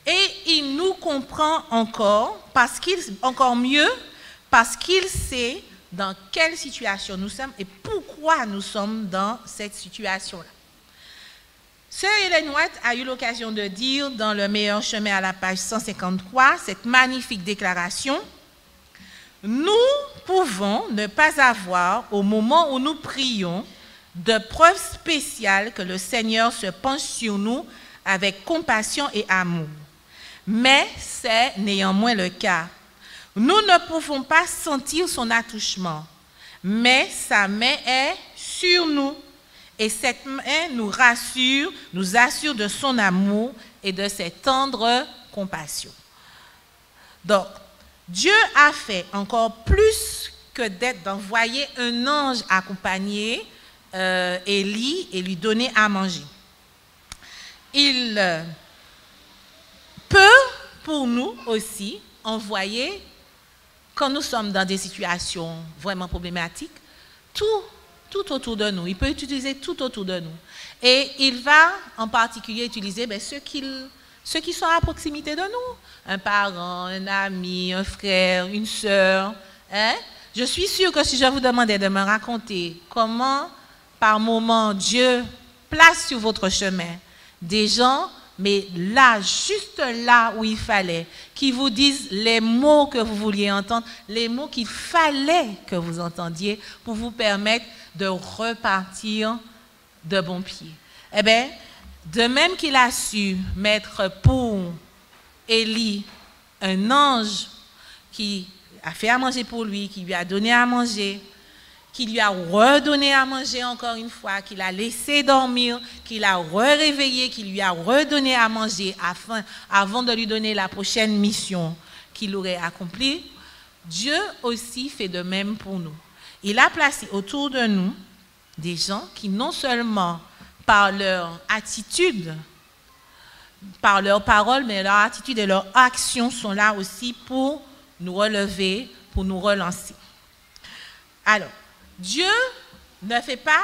et il nous comprend encore mieux parce qu'il sait dans quelle situation nous sommes et pourquoi nous sommes dans cette situation-là. Sœur Ellen White a eu l'occasion de dire dans Le meilleur chemin à la page 153, cette magnifique déclaration: nous pouvons ne pas avoir, au moment où nous prions, de preuves spéciales que le Seigneur se penche sur nous avec compassion et amour. Mais c'est néanmoins le cas. Nous ne pouvons pas sentir son attouchement, mais sa main est sur nous. Et cette main nous rassure, nous assure de son amour et de ses tendres compassions. Donc, Dieu a fait encore plus que d'envoyer un ange accompagner Élie et lui donner à manger. Il peut, pour nous aussi, envoyer, quand nous sommes dans des situations vraiment problématiques, tout autour de nous. Il peut utiliser tout autour de nous. Et il va en particulier utiliser ceux qui sont à proximité de nous. Un parent, un ami, un frère, une sœur. Hein? Je suis sûre que si je vous demandais de me raconter comment, par moment, Dieu place sur votre chemin des gens, mais là, juste là où il fallait, qui vous disent les mots que vous vouliez entendre, les mots qu'il fallait que vous entendiez pour vous permettre de repartir de bon pied. Eh bien, de même qu'il a su mettre pour Élie un ange qui a fait à manger pour lui, qui lui a donné à manger, qui lui a redonné à manger encore une fois, qu'il a laissé dormir, qu'il a réveillé, qu'il lui a redonné à manger avant de lui donner la prochaine mission qu'il aurait accomplie, Dieu aussi fait de même pour nous. Il a placé autour de nous des gens qui non seulement par leur attitude, par leurs paroles, mais leur attitude et leur action sont là aussi pour nous relever, pour nous relancer. Alors, Dieu ne fait pas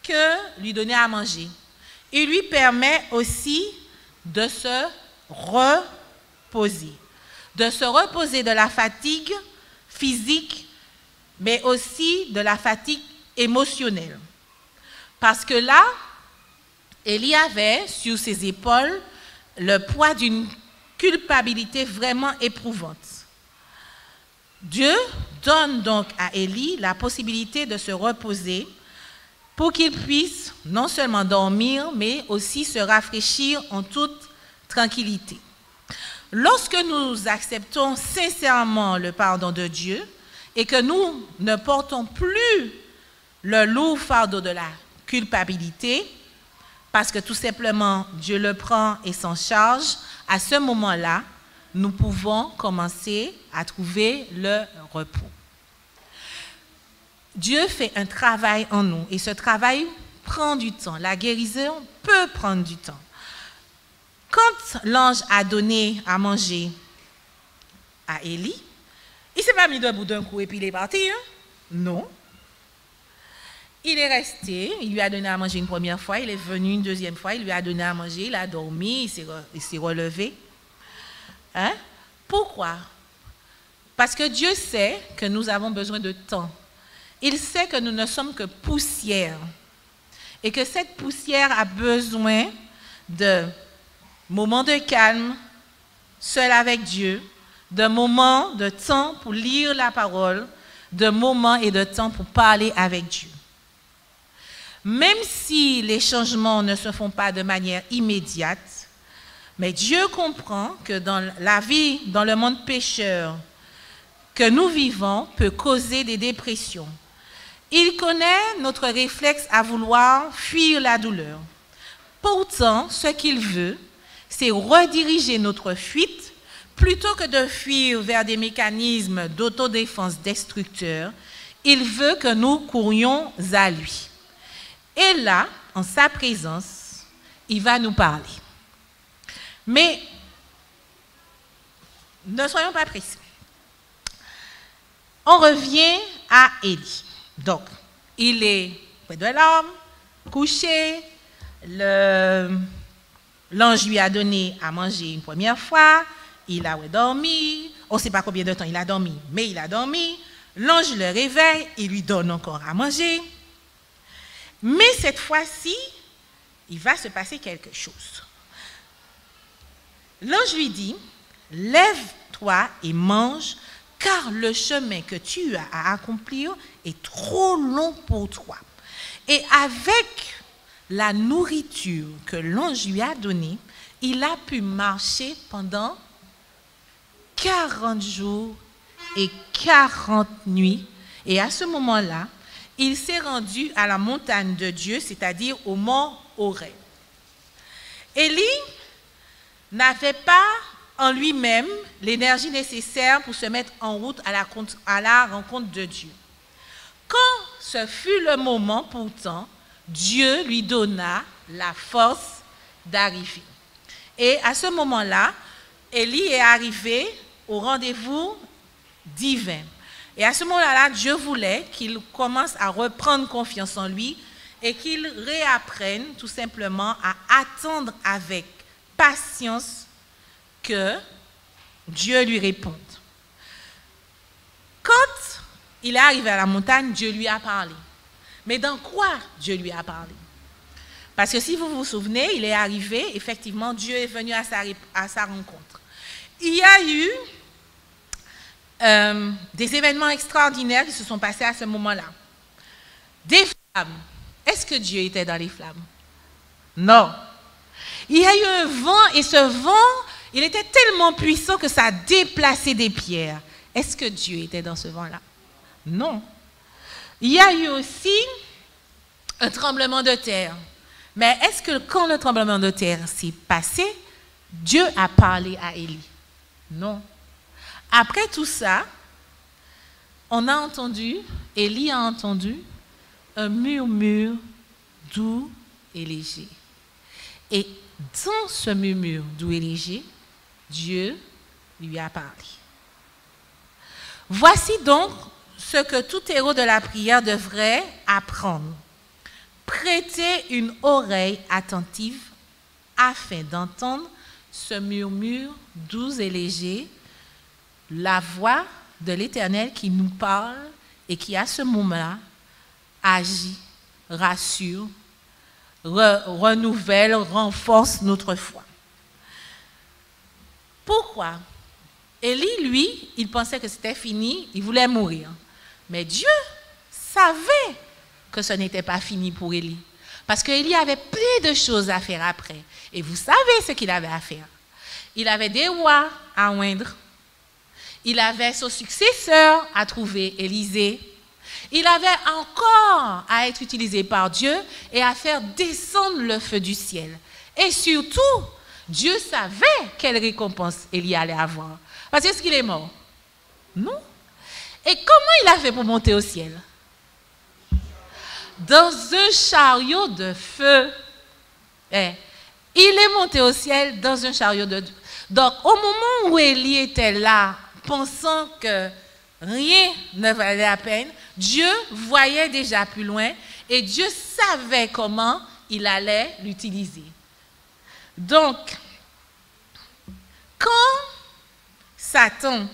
que lui donner à manger. Il lui permet aussi de se reposer. De se reposer de la fatigue physique, mais aussi de la fatigue émotionnelle. Parce que là, Élie avait sur ses épaules le poids d'une culpabilité vraiment éprouvante. Dieu donne donc à Élie la possibilité de se reposer pour qu'il puisse non seulement dormir, mais aussi se rafraîchir en toute tranquillité. Lorsque nous acceptons sincèrement le pardon de Dieu et que nous ne portons plus le lourd fardeau de la culpabilité, parce que tout simplement Dieu le prend et s'en charge, à ce moment-là, nous pouvons commencer à trouver le repos. Dieu fait un travail en nous et ce travail prend du temps. La guérison peut prendre du temps. Quand l'ange a donné à manger à Élie, il ne s'est pas mis debout d'un coup et puis il est parti. Hein? Non. Il est resté, il lui a donné à manger une première fois, il est venu une deuxième fois, il lui a donné à manger, il a dormi, il s'est relevé. Hein? Pourquoi? Parce que Dieu sait que nous avons besoin de temps. Il sait que nous ne sommes que poussière et que cette poussière a besoin de moments de calme, seul avec Dieu, de moments de temps pour lire la parole, de moments et de temps pour parler avec Dieu. Même si les changements ne se font pas de manière immédiate, mais Dieu comprend que dans la vie, dans le monde pécheur que nous vivons, peut causer des dépressions. Il connaît notre réflexe à vouloir fuir la douleur. Pourtant, ce qu'il veut, c'est rediriger notre fuite plutôt que de fuir vers des mécanismes d'autodéfense destructeurs. Il veut que nous courions à lui. Et là, en sa présence, il va nous parler. Mais ne soyons pas pressés. On revient à Élie. Donc, il est près de l'homme, couché. L'ange lui a donné à manger une première fois. Il a dormi. On ne sait pas combien de temps il a dormi, mais il a dormi. L'ange le réveille, il lui donne encore à manger. Mais cette fois-ci, il va se passer quelque chose. L'ange lui dit, lève-toi et mange, car le chemin que tu as à accomplir est trop long pour toi. Et avec la nourriture que l'ange lui a donnée, il a pu marcher pendant 40 jours et 40 nuits. Et à ce moment-là, il s'est rendu à la montagne de Dieu, c'est-à-dire au mont Horeb. Élie n'avait pas en lui-même l'énergie nécessaire pour se mettre en route à la rencontre de Dieu. Quand ce fut le moment, pourtant, Dieu lui donna la force d'arriver. Et à ce moment-là, Élie est arrivé au rendez-vous divin. Et à ce moment-là, Dieu voulait qu'il commence à reprendre confiance en lui et qu'il réapprenne tout simplement à attendre avec patience que Dieu lui réponde. Quand il est arrivé à la montagne, Dieu lui a parlé. Mais dans quoi Dieu lui a parlé? Parce que si vous vous souvenez, il est arrivé, effectivement, Dieu est venu à sa rencontre. Il y a eu des événements extraordinaires qui se sont passés à ce moment-là. Des flammes. Est-ce que Dieu était dans les flammes? Non. Il y a eu un vent et ce vent, il était tellement puissant que ça a déplacé des pierres. Est-ce que Dieu était dans ce vent-là? Non. Il y a eu aussi un tremblement de terre. Mais est-ce que quand le tremblement de terre s'est passé, Dieu a parlé à Élie? Non. Après tout ça, on a entendu, Élie a entendu un murmure doux et léger. Et dans ce murmure doux et léger, Dieu lui a parlé. Voici donc ce que tout héros de la prière devrait apprendre. Prêtez une oreille attentive afin d'entendre ce murmure doux et léger, la voix de l'Éternel qui nous parle et qui, à ce moment-là, agit, rassure, renouvelle, renforce notre foi. Pourquoi? Élie, lui, il pensait que c'était fini, il voulait mourir. Mais Dieu savait que ce n'était pas fini pour Élie. Parce qu'Élie avait plein de choses à faire après. Et vous savez ce qu'il avait à faire. Il avait des rois à oindre. Il avait son successeur à trouver, Élisée. Il avait encore à être utilisé par Dieu et à faire descendre le feu du ciel. Et surtout, Dieu savait quelle récompense Élie allait avoir. Parce que est-ce qu'il est mort? Non. Et comment il a fait pour monter au ciel? Dans un chariot de feu. Il est monté au ciel dans un chariot de feu. Donc, au moment où Élie était là, pensant que rien ne valait la peine, Dieu voyait déjà plus loin et Dieu savait comment il allait l'utiliser. Donc, quand Satan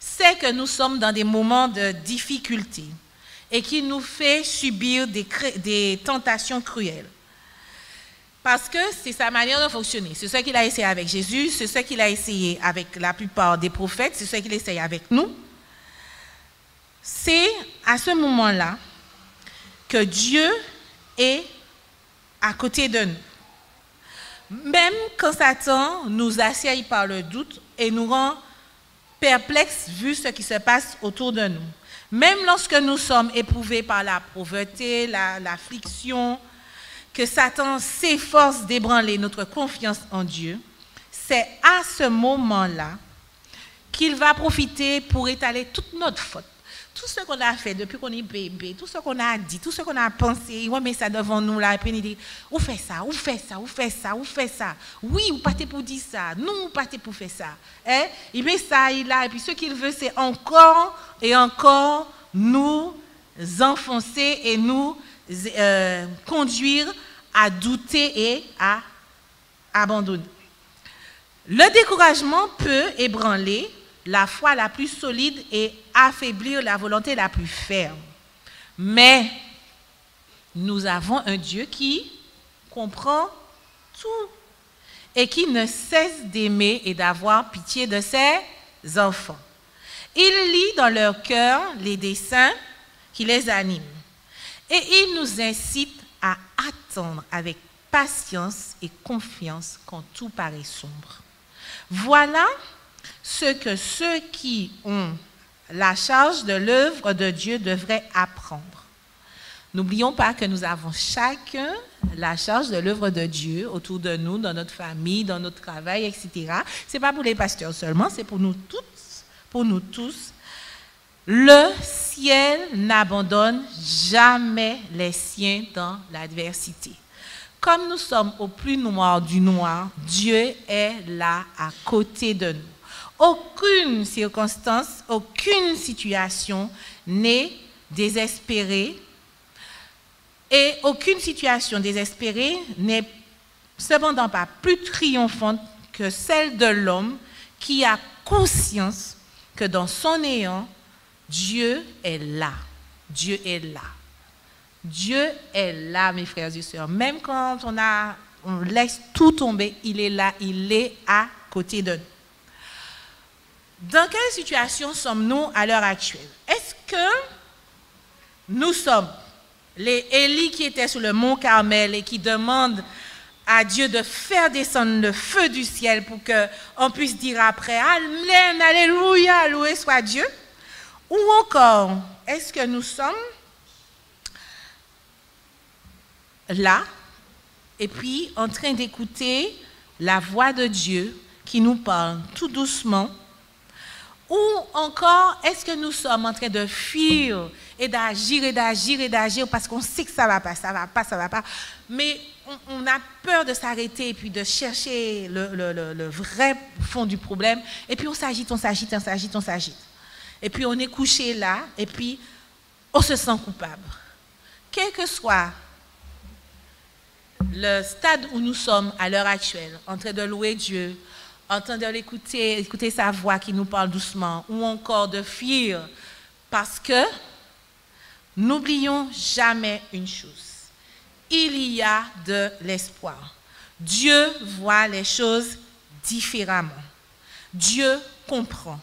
sait que nous sommes dans des moments de difficulté et qu'il nous fait subir des tentations cruelles, parce que c'est sa manière de fonctionner. C'est ce qu'il a essayé avec Jésus, c'est ce qu'il a essayé avec la plupart des prophètes, c'est ce qu'il essaye avec nous. C'est à ce moment-là que Dieu est à côté de nous. Même quand Satan nous assied par le doute et nous rend perplexes vu ce qui se passe autour de nous. Même lorsque nous sommes éprouvés par la pauvreté, l'affliction, que Satan s'efforce d'ébranler notre confiance en Dieu, c'est à ce moment-là qu'il va profiter pour étaler toute notre faute. Tout ce qu'on a fait depuis qu'on est bébé, tout ce qu'on a dit, tout ce qu'on a pensé, il remet ça devant nous là, et puis il dit, où fait ça, où fait ça, où fait ça, où fait ça. Oui, vous partez pour dire ça, non, vous partez pour faire ça. Il met ça, il a, et puis ce qu'il veut, c'est encore et encore nous enfoncer et nous conduire à douter et à abandonner. Le découragement peut ébranler la foi la plus solide et affaiblir la volonté la plus ferme. Mais nous avons un Dieu qui comprend tout et qui ne cesse d'aimer et d'avoir pitié de ses enfants. Il lit dans leur cœur les desseins qui les animent et il nous incite à attendre avec patience et confiance quand tout paraît sombre. Voilà ce que ceux qui ont la charge de l'œuvre de Dieu devraient apprendre. N'oublions pas que nous avons chacun la charge de l'œuvre de Dieu autour de nous, dans notre famille, dans notre travail, etc. Ce n'est pas pour les pasteurs seulement, c'est pour nous tous. Le ciel n'abandonne jamais les siens dans l'adversité. Comme nous sommes au plus noir du noir, Dieu est là à côté de nous. Aucune circonstance, aucune situation n'est désespérée. Et aucune situation désespérée n'est cependant pas plus triomphante que celle de l'homme qui a conscience que dans son néant, Dieu est là. Dieu est là. Dieu est là, mes frères et sœurs. Même quand on laisse tout tomber, il est là, il est à côté de nous. Dans quelle situation sommes-nous à l'heure actuelle? Est-ce que nous sommes les Élie qui étaient sur le mont Carmel et qui demandent à Dieu de faire descendre le feu du ciel pour qu'on puisse dire après « Amen, alléluia, loué soit Dieu » ou encore, est-ce que nous sommes là et puis en train d'écouter la voix de Dieu qui nous parle tout doucement? Ou encore, est-ce que nous sommes en train de fuir et d'agir parce qu'on sait que ça va pas, mais on a peur de s'arrêter et puis de chercher le vrai fond du problème, et puis on s'agite. Et puis on est couché là, et puis on se sent coupable. Quel que soit le stade où nous sommes à l'heure actuelle, en train de louer Dieu, en train de l'écouter, écouter sa voix qui nous parle doucement, ou encore de fuir, parce que n'oublions jamais une chose, il y a de l'espoir. Dieu voit les choses différemment. Dieu comprend.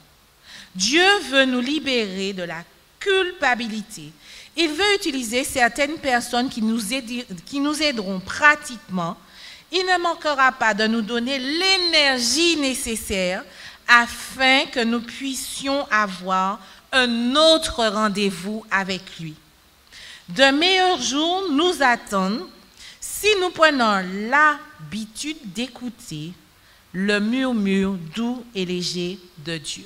Dieu veut nous libérer de la culpabilité. Il veut utiliser certaines personnes qui nous aideront pratiquement. Il ne manquera pas de nous donner l'énergie nécessaire afin que nous puissions avoir un autre rendez-vous avec lui. De meilleurs jours nous attendent si nous prenons l'habitude d'écouter le murmure doux et léger de Dieu.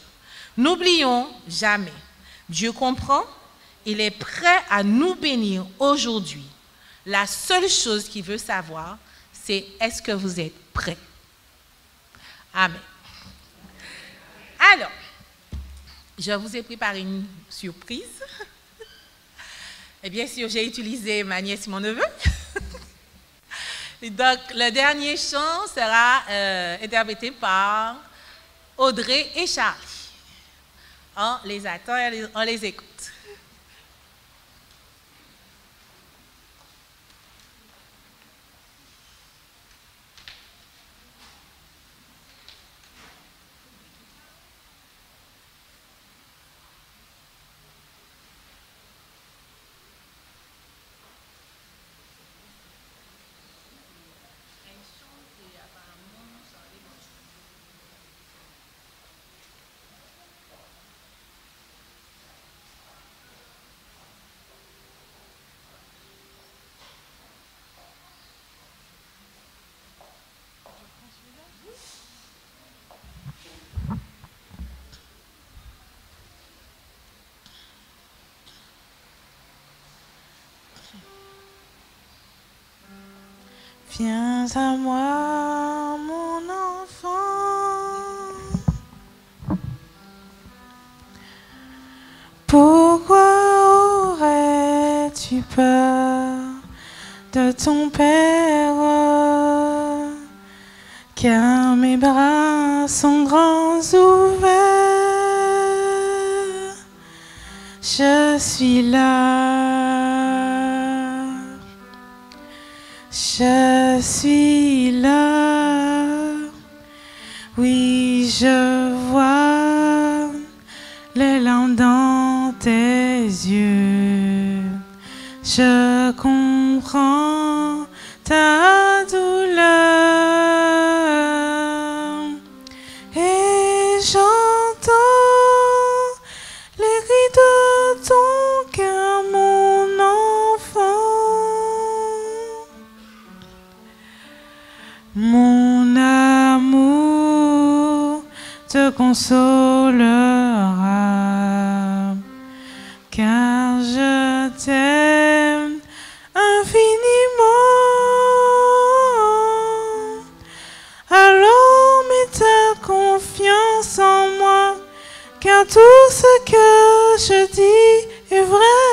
N'oublions jamais, Dieu comprend, il est prêt à nous bénir aujourd'hui. La seule chose qu'il veut savoir, c'est est-ce que vous êtes prêts? Amen. Alors, je vous ai préparé une surprise. Et bien sûr, j'ai utilisé ma nièce et mon neveu. Donc, le dernier chant sera interprété par Audrey et Charlie. On les attend et on les écoute. Viens à moi, mon enfant. Pourquoi aurais-tu peur de ton père? Car mes bras sont grands ouverts. Je suis là. Je suis là. Oui, je vois les larmes dans tes yeux. Je comprends ta douleur. Et j'entends les cris de ton cœur, mon enfant. Mon amour te consolera, car je t'aime infiniment. Alors mets ta confiance en moi, car tout ce que je dis est vrai.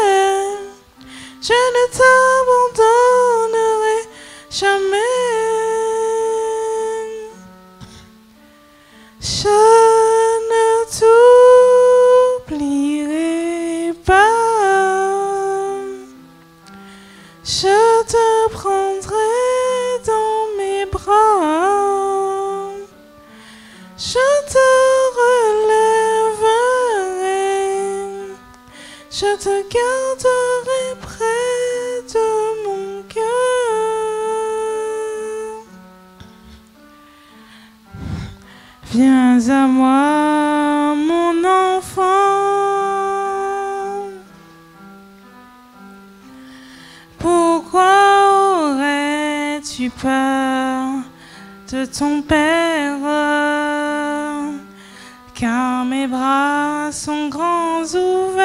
Je ne t'abandonnerai jamais. Je ne t'oublierai pas. Je te prendrai dans mes bras. Je te relèverai. Je te garderai près de mon cœur. Viens à moi, mon enfant. Pourquoi aurais-tu peur de ton père? Car mes bras sont grands ouverts.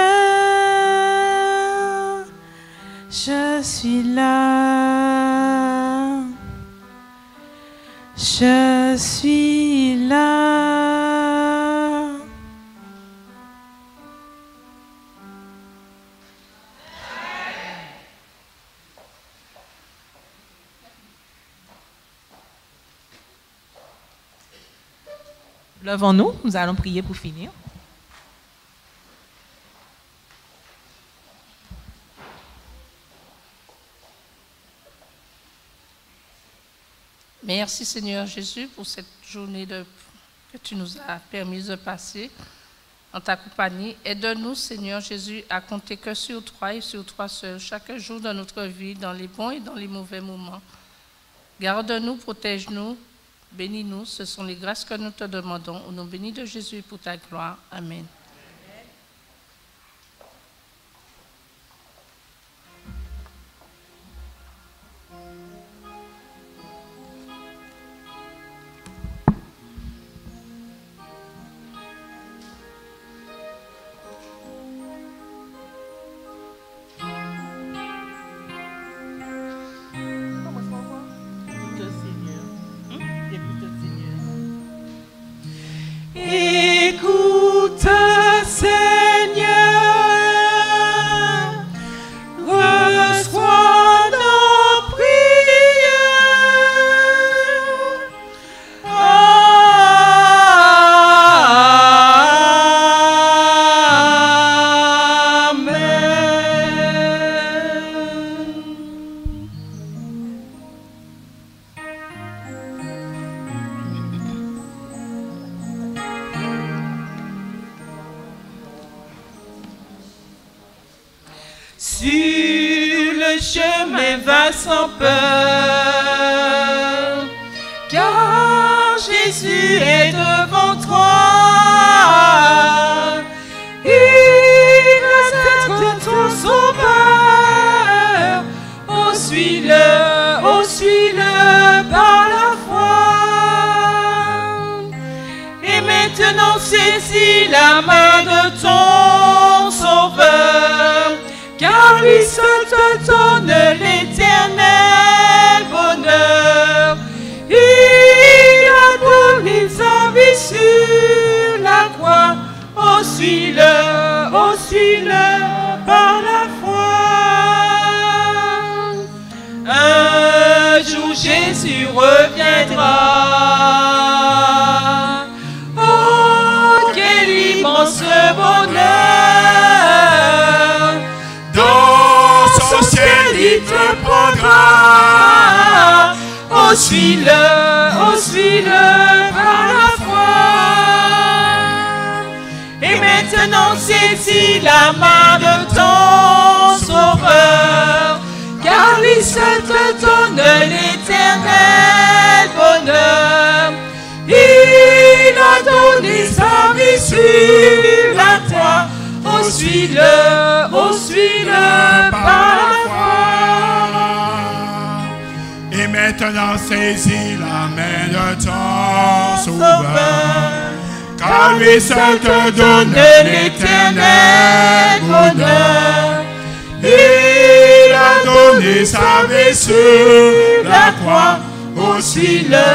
Je suis là. Je suis là. Levons-nous, nous allons prier pour finir. Merci Seigneur Jésus pour cette journée que tu nous as permis de passer en ta compagnie. Aide-nous Seigneur Jésus à compter que sur toi et sur toi seul, chaque jour de notre vie, dans les bons et dans les mauvais moments. Garde-nous, protège-nous, bénis-nous. Ce sont les grâces que nous te demandons. Au nom béni de Jésus pour ta gloire. Amen. Écoute, Seigneur, reçois nos prières. Sur le chemin va sans peur, car Jésus est devant toi. Il est ton sauveur. Oh, suis-le par la foi. Et maintenant saisis la main de ton sauveur, car lui seul te donne l'éternel bonheur. Il a donné sa vie sur la croix. Oh, suis-le par la foi. Un jour Jésus reviendra. Oh, quel immense bonheur! oh suis-le par la foi. Et maintenant saisis la main de ton Sauveur, car lui seul te donne l'éternel bonheur. Il a donné sa vie sur la croix. Oh suis-le par la foi. Et maintenant saisis la main de ton Sauveur, car lui seul te donne l'éternel bonheur. Il a donné sa vie sur la croix. Oh suis-le